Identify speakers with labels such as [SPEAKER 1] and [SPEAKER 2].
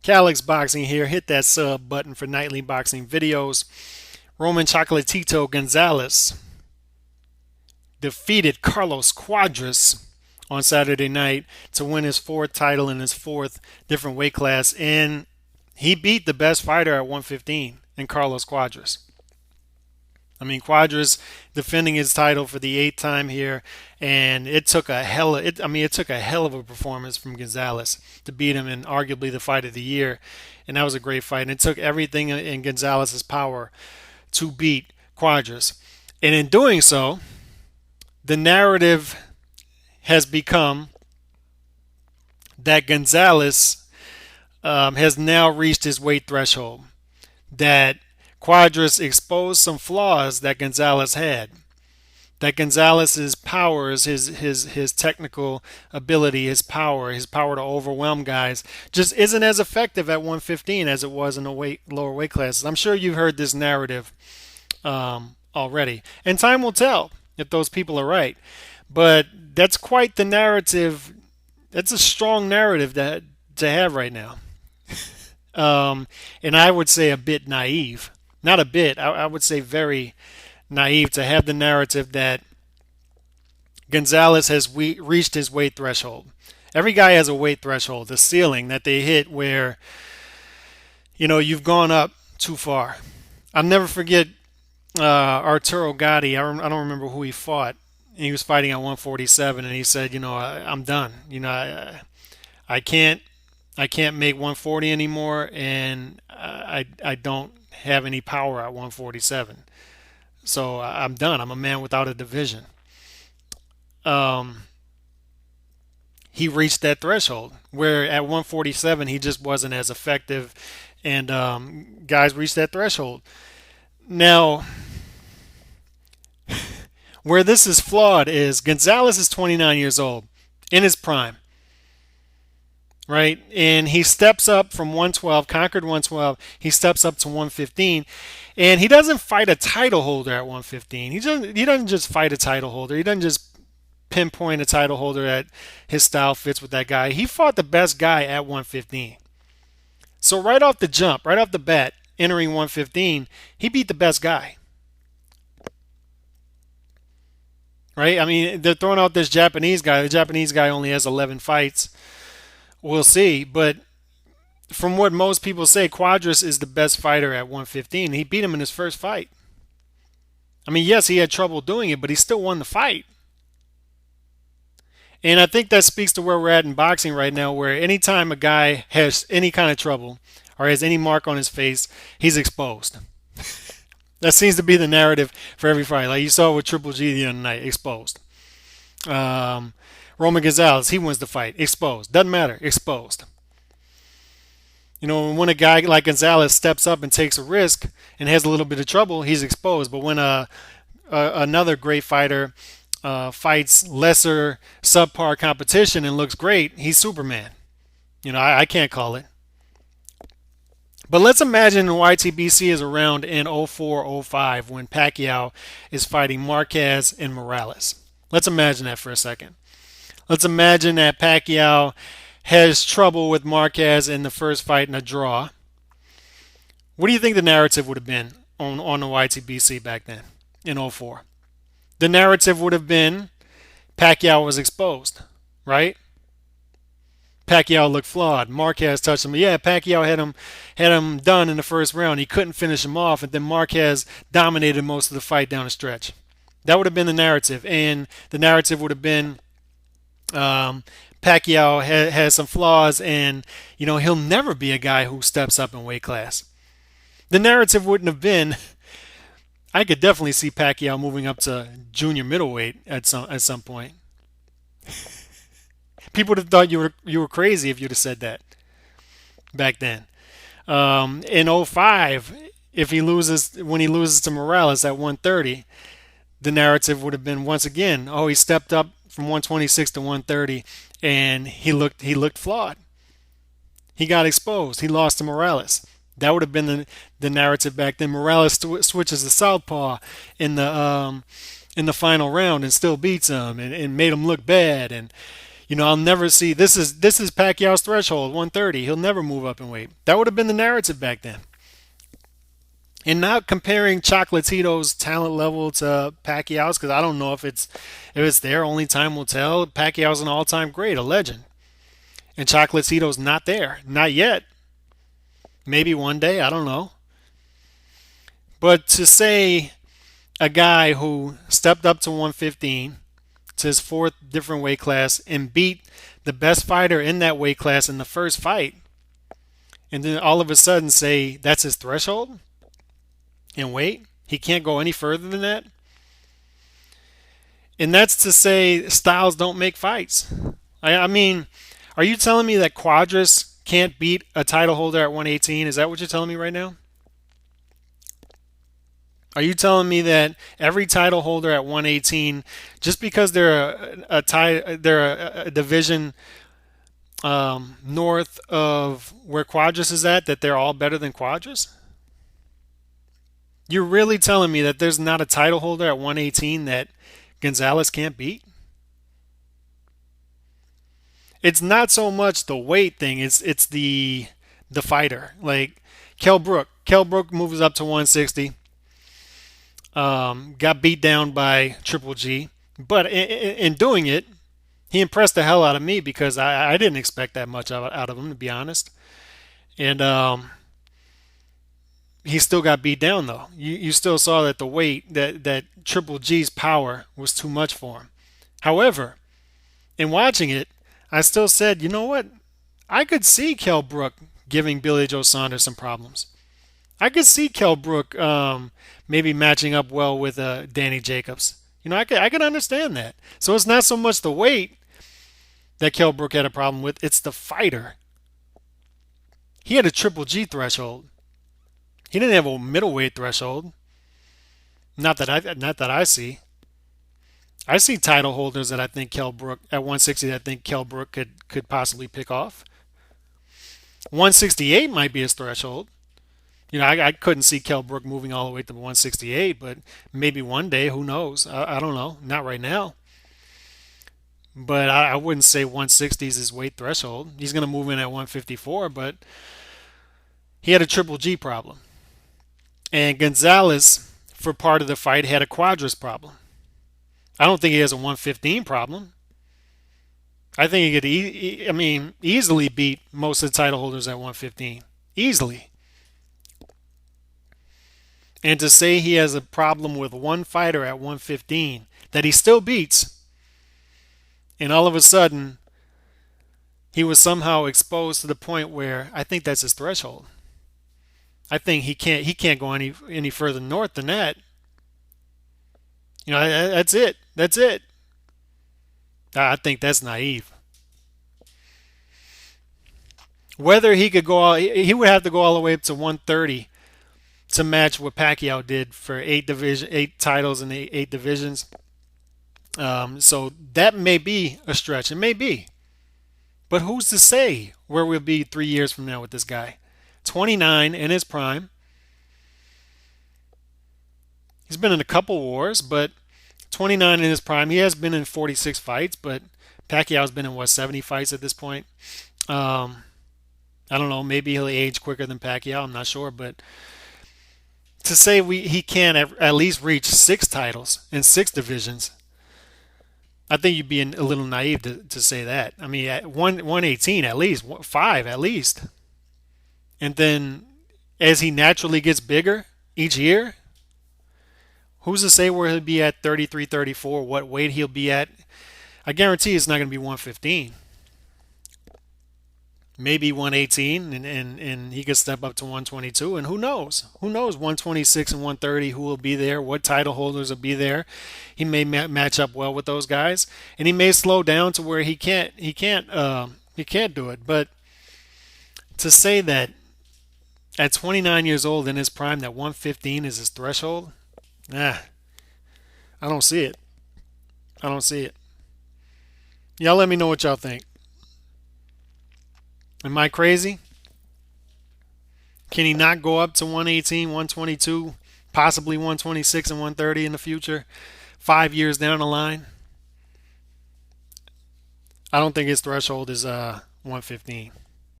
[SPEAKER 1] Calix Boxing here. Hit that sub button for nightly boxing videos. Roman Chocolatito Gonzalez defeated Carlos Cuadras on Saturday night to win his fourth title in his fourth different weight class, and he beat the best fighter at 115 in Carlos Cuadras. I mean, Cuadras defending his title for the eighth time here, and it took a hell of it. I mean, it took a hell of a performance from Gonzalez to beat him in arguably the fight of the year, and that was a great fight. And it took everything in Gonzalez's power to beat Cuadras, and in doing so, the narrative has become that Gonzalez has now reached his weight threshold. That Cuadras exposed some flaws that Gonzalez had. That Gonzalez's powers, his technical ability, his power to overwhelm guys, just isn't as effective at 115 as it was in the lower weight classes. I'm sure you've heard this narrative already, and time will tell if those people are right. But that's quite the narrative. That's a strong narrative to have right now. And I would say a bit naive. Not a bit, I would say very naive to have the narrative that Gonzalez has reached his weight threshold. Every guy has a weight threshold, the ceiling that they hit where, you've gone up too far. I'll never forget Arturo Gatti. I don't remember who he fought. He was fighting at 147, and he said, I'm done. I can't make 140 anymore, and I don't have any power at 147. So I'm done. I'm a man without a division. He reached that threshold where at 147 he just wasn't as effective, and guys reached that threshold. Now, where this is flawed is Gonzalez is 29 years old, in his prime, right? And he steps up from 112, conquered 112. He steps up to 115, and he doesn't fight a title holder at 115. He doesn't just fight a title holder. He doesn't just pinpoint a title holder that his style fits with that guy. He fought the best guy at 115. So right off the jump, right off the bat, entering 115, he beat the best guy. Right? I mean, they're throwing out this Japanese guy. The Japanese guy only has 11 fights. We'll see. But from what most people say, Cuadras is the best fighter at 115. He beat him in his first fight. I mean, yes, he had trouble doing it, but he still won the fight. And I think that speaks to where we're at in boxing right now, where anytime a guy has any kind of trouble or has any mark on his face, he's exposed. That seems to be the narrative for every fight. Like you saw with Triple G the other night, exposed. Roman Gonzalez, he wins the fight, exposed. Doesn't matter, exposed. When a guy like Gonzalez steps up and takes a risk and has a little bit of trouble, he's exposed. But when another great fighter fights lesser subpar competition and looks great, he's Superman. I can't call it. But let's imagine YTBC is around in 04, 05 when Pacquiao is fighting Marquez and Morales. Let's imagine that for a second. Let's imagine that Pacquiao has trouble with Marquez in the first fight in a draw. What do you think the narrative would have been on the YTBC back then in 04? The narrative would have been Pacquiao was exposed, right? Pacquiao looked flawed. Marquez touched him. Yeah, Pacquiao had him done in the first round. He couldn't finish him off, and then Marquez dominated most of the fight down the stretch. That would have been the narrative, and the narrative would have been Pacquiao has some flaws, and he'll never be a guy who steps up in weight class. The narrative wouldn't have been. I could definitely see Pacquiao moving up to junior middleweight at some point. People would have thought you were crazy if you'd have said that back then. In 05, when he loses to Morales at 130, the narrative would have been once again, oh, he stepped up from 126 to 130, and he looked flawed. He got exposed. He lost to Morales. That would have been the narrative back then. Morales switches to southpaw in the final round and still beats him and made him look bad. And I'll never see this is Pacquiao's threshold, 130. He'll never move up in weight. That would have been the narrative back then. And not comparing Chocolatito's talent level to Pacquiao's, because I don't know if it's there. Only time will tell. Pacquiao's an all-time great, a legend, and Chocolatito's not there, not yet. Maybe one day, I don't know. But to say a guy who stepped up to 115, to his fourth different weight class, and beat the best fighter in that weight class in the first fight, and then all of a sudden say that's his threshold in weight, he can't go any further than that. And that's to say styles don't make fights. I mean, are you telling me that Quadras can't beat a title holder at 118? Is that what you're telling me right now? Are you telling me that every title holder at 118, just because they're they're a division north of where Quadras is at, that they're all better than Quadras? You're really telling me that there's not a title holder at 118 that Gonzalez can't beat? It's not so much the weight thing. It's the fighter. Like Kell Brook. Kell Brook moves up to 160. Got beat down by Triple G, but in doing it, he impressed the hell out of me because I didn't expect that much out of him, to be honest. And he still got beat down though. You still saw that the weight that Triple G's power was too much for him. However, in watching it, I still said, you know what? I could see Kell Brook giving Billy Joe Saunders some problems. I could see Kell Brook maybe matching up well with Danny Jacobs. I could understand that. So it's not so much the weight that Kell Brook had a problem with; it's the fighter. He had a Triple G threshold. He didn't have a middleweight threshold. Not that I see. I see title holders that I think Kell Brook at 160 that I think Kell Brook could possibly pick off. 168 might be his threshold. I couldn't see Kell Brook moving all the way to 168, but maybe one day, who knows? I don't know. Not right now. But I wouldn't say 160 is his weight threshold. He's going to move in at 154, but he had a Triple G problem. And Gonzalez, for part of the fight, had a Quadras problem. I don't think he has a 115 problem. I think he could, easily beat most of the title holders at 115. Easily. And to say he has a problem with one fighter at 115 that he still beats, and all of a sudden he was somehow exposed to the point where I think that's his threshold. I think he can't go any further north than that. That's it. That's it. I think that's naive. Whether he could go he would have to go all the way up to 130 to match what Pacquiao did for eight titles in eight divisions. So that may be a stretch. It may be. But who's to say where we'll be 3 years from now with this guy? 29 in his prime. He's been in a couple wars, but 29 in his prime. He has been in 46 fights, but Pacquiao's been in, what, 70 fights at this point? I don't know. Maybe he'll age quicker than Pacquiao. I'm not sure. But to say he can at least reach six titles in six divisions, I think you'd be a little naive to say that. I mean, at 118 at least, five at least. And then as he naturally gets bigger each year, who's to say where he'll be at 33, 34, what weight he'll be at? I guarantee it's not going to be 115. Maybe 118, and he could step up to 122. And who knows? Who knows 126 and 130, who will be there, what title holders will be there. He may match up well with those guys, and he may slow down to where he can't do it. But to say that at 29 years old in his prime that 115 is his threshold, I don't see it. I don't see it. Y'all let me know what y'all think. Am I crazy? Can he not go up to 118, 122, possibly 126 and 130 in the future, 5 years down the line? I don't think his threshold is 115.